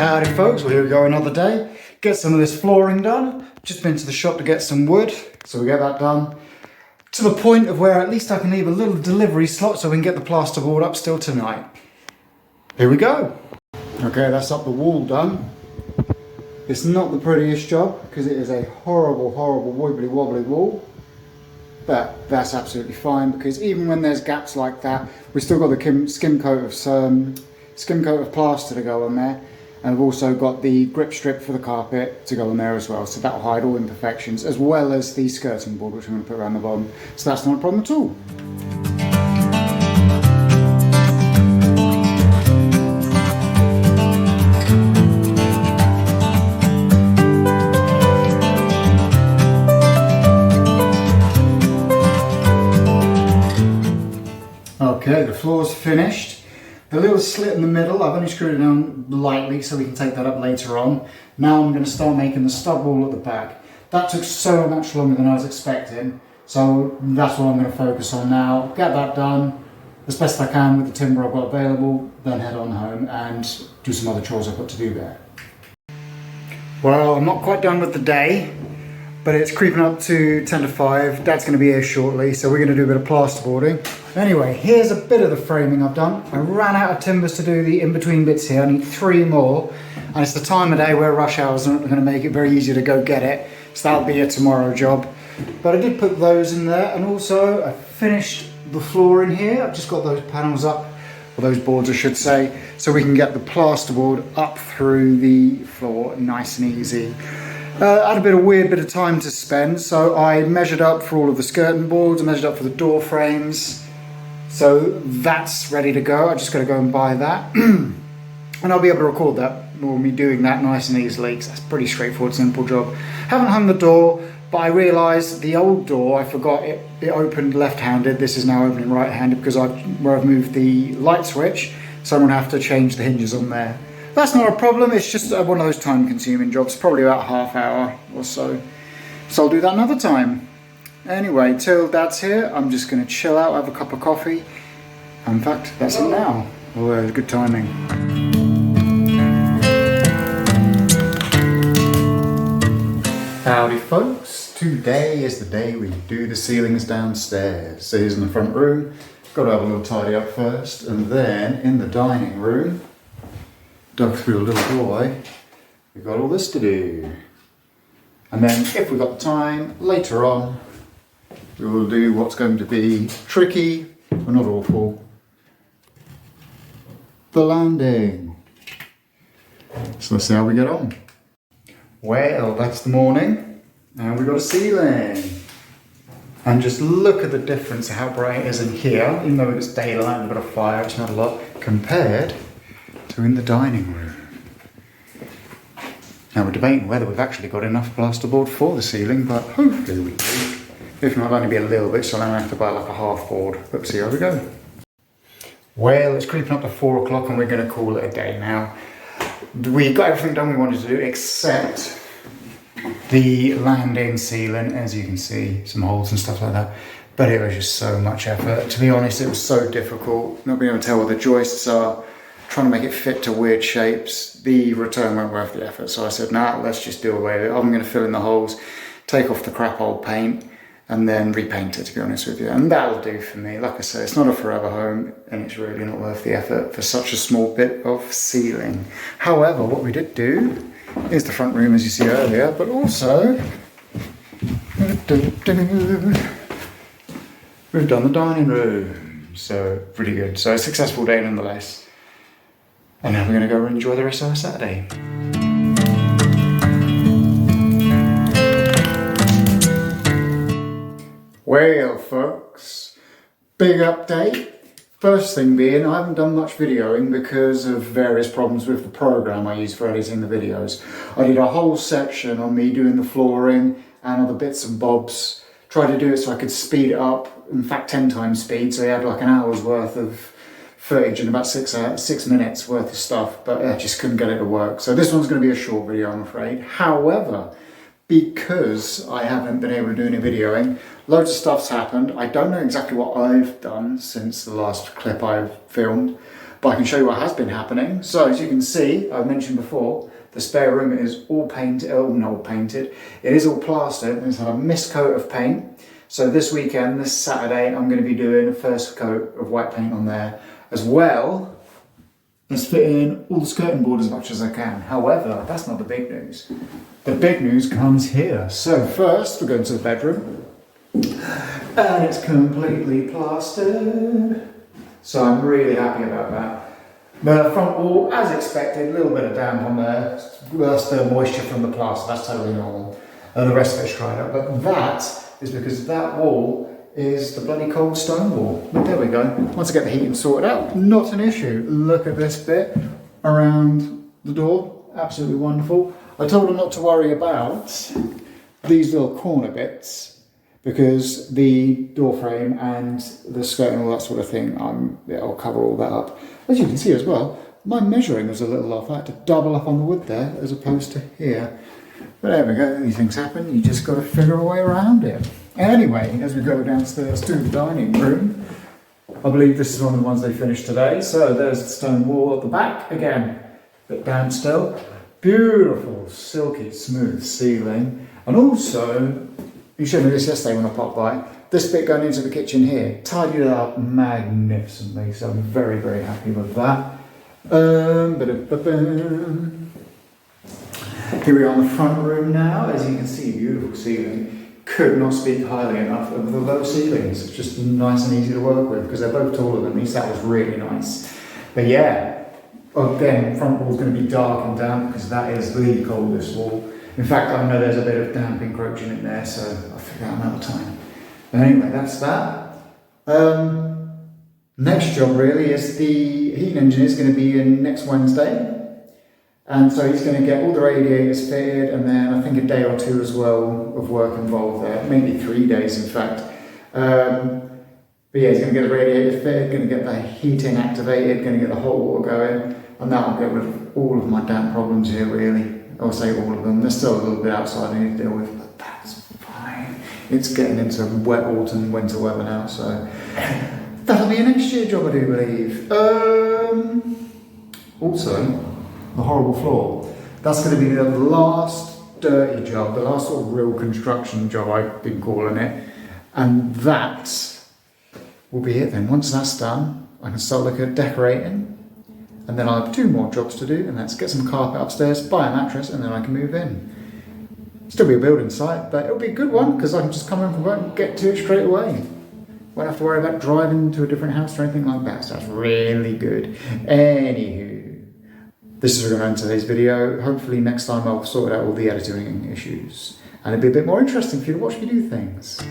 Howdy folks, well here we go another day. Get some of this flooring done. Just been to the shop to get some wood, so we get that done. To the point of where at least I can leave a little delivery slot so we can get the plasterboard up still tonight. Here we go. Okay, that's up the wall done. It's not the prettiest job because it is a horrible wibbly wobbly wall. But that's absolutely fine because even when there's gaps like that, we've still got the skim coat of plaster to go on there. And we've also got the grip strip for the carpet to go on there as well. So that'll hide all imperfections, as well as the skirting board, which I'm going to put around the bottom. So that's not a problem at all. Okay, the floor's finished. The little slit in the middle, I've only screwed it down lightly so we can take that up later on. Now I'm going to start making the stud wall at the back. That took so much longer than I was expecting, so that's what I'm going to focus on now. Get that done as best I can with the timber I've got available, then head on home and do some other chores I've got to do there. Well, I'm not quite done with the day, but it's creeping up to 10 to 5. Dad's going to be here shortly, so we're going to do a bit of plasterboarding. Anyway, here's a bit of the framing I've done. I ran out of timbers to do the in-between bits here. I need 3 more, and it's the time of day where rush hours aren't going to make it very easy to go get it, so that'll be a tomorrow job. But I did put those in there, and also I finished the floor in here. I've just got those panels up, or those boards I should say, so we can get the plasterboard up through the floor nice and easy. I had a weird bit of time to spend, so I measured up for all of the skirting boards, I measured up for the door frames, so that's ready to go. I just got to go and buy that, and I'll be able to record that, or me doing that nice and easily, because that's a pretty straightforward, simple job. Haven't hung the door, but I realised the old door, I forgot it opened left-handed. This is now opening right-handed because where I've moved the light switch, so I'm going to have to change the hinges on there. That's not a problem, it's just one of those time-consuming jobs, probably about a half hour or so. So I'll do that another time. Anyway, till Dad's here, I'm just going to chill out, have a cup of coffee. In fact, that's it now. Oh, it was good timing. Howdy folks, today is the day we do the ceilings downstairs. So here's in the front room, got to have a little tidy up first, and then in the dining room, dug through a little doorway, we've got all this to do. And then if we've got the time, later on, we will do what's going to be tricky, but not awful, the landing. So let's see how we get on. Well, that's the morning, and we've got a ceiling. And just look at the difference of how bright it is in here, even though it's daylight and a bit of fire, it's not a lot, compared to in the dining room. Now we're debating whether we've actually got enough plasterboard for the ceiling, but hopefully we do. If not, it'll only be a little bit, so I'm going to have to buy like a half board. But see how we go. Well, it's creeping up to 4 o'clock and we're going to call it a day now. We got everything done we wanted to do except the landing ceiling, as you can see, some holes and stuff like that. But it was just so much effort. To be honest, it was so difficult not being able to tell where the joists are, trying to make it fit to weird shapes. The return weren't worth the effort, so I said, nah, let's just do away with it. I'm going to fill in the holes, take off the crap old paint, and then repaint it, to be honest with you. And that'll do for me. Like I say, it's not a forever home, and it's really not worth the effort for such a small bit of ceiling. However, what we did do is the front room, as you see earlier, but also we've done the dining room. So pretty good. So a successful day nonetheless. And now we're going to go enjoy the rest of our Saturday. Well folks, big update. First thing being, I haven't done much videoing because of various problems with the program I use for editing the videos. I did a whole section on me doing the flooring and other bits and bobs. Tried to do it so I could speed it up, in fact 10 times speed, so you had like an hour's worth of footage and about 6 minutes worth of stuff, but I just couldn't get it to work. So this one's going to be a short video, I'm afraid. However, because I haven't been able to do any videoing, loads of stuff's happened. I don't know exactly what I've done since the last clip I've filmed, but I can show you what has been happening. So as you can see, I've mentioned before, the spare room is all painted, not painted, it is all plastered and it's had a mist coat of paint. So this weekend, this Saturday, I'm going to be doing a first coat of white paint on there, as well as fitting all the skirting board as much as I can. However, that's not the big news. The big news comes here. So first, we're going to the bedroom, and it's completely plastered. So I'm really happy about that. The front wall, as expected, a little bit of damp on there. That's the moisture from the plaster, that's totally normal. And the rest of it's dried up. But that is because that wall is the bloody cold stone wall. But there we go. Once I get the heating sorted out, not an issue. Look at this bit around the door. Absolutely wonderful. I told them not to worry about these little corner bits, because the door frame and the skirt and all that sort of thing, I'll cover all that up. As you can see as well, my measuring was a little off. I had to double up on the wood there as opposed to here. But there we go, these things happen, you just got to figure a way around it. Anyway, as we go downstairs to the dining room, I believe this is one of the ones they finished today. So there's the stone wall at the back, again, a bit damp still. Beautiful, silky, smooth ceiling. And also, you showed me this yesterday when I popped by. This bit going into the kitchen here, tidied it up magnificently, so I'm very, very happy with that. Here we are in the front room now. As you can see, beautiful ceiling. Could not speak highly enough of the low ceilings. It's just nice and easy to work with because they're both taller than me, so that was really nice. But yeah, again, front wall's going to be dark and damp because that is the coldest wall. In fact, I know there's a bit of damp encroaching in there, so I'll figure out another time. But anyway, that's that. Next job really is the heating engineer is going to be in next Wednesday. And so he's going to get all the radiators fitted, and then I think a day or two as well of work involved there, maybe 3 days in fact. But yeah, he's going to get the radiator fitted, going to get the heating activated, going to get the hot water going, and that'll get rid of all of my damp problems here really. I'll say all of them. There's still a little bit outside I need to deal with, but that's fine. It's getting into wet autumn, winter weather now, so that'll be a next year job I do believe. Also, the horrible floor. That's going to be the last dirty job, the last sort of real construction job I've been calling it. And that will be it then. Once that's done, I can start looking at decorating. And then I'll have 2 more jobs to do, and that's get some carpet upstairs, buy a mattress, and then I can move in. Still be a building site, but it'll be a good one because I can just come in from work and get to it straight away. Won't have to worry about driving to a different house or anything like that, so that's really good. Anywho, this is going to end today's video. Hopefully next time I'll sort out all the editing issues, and it'll be a bit more interesting for you to watch me do things.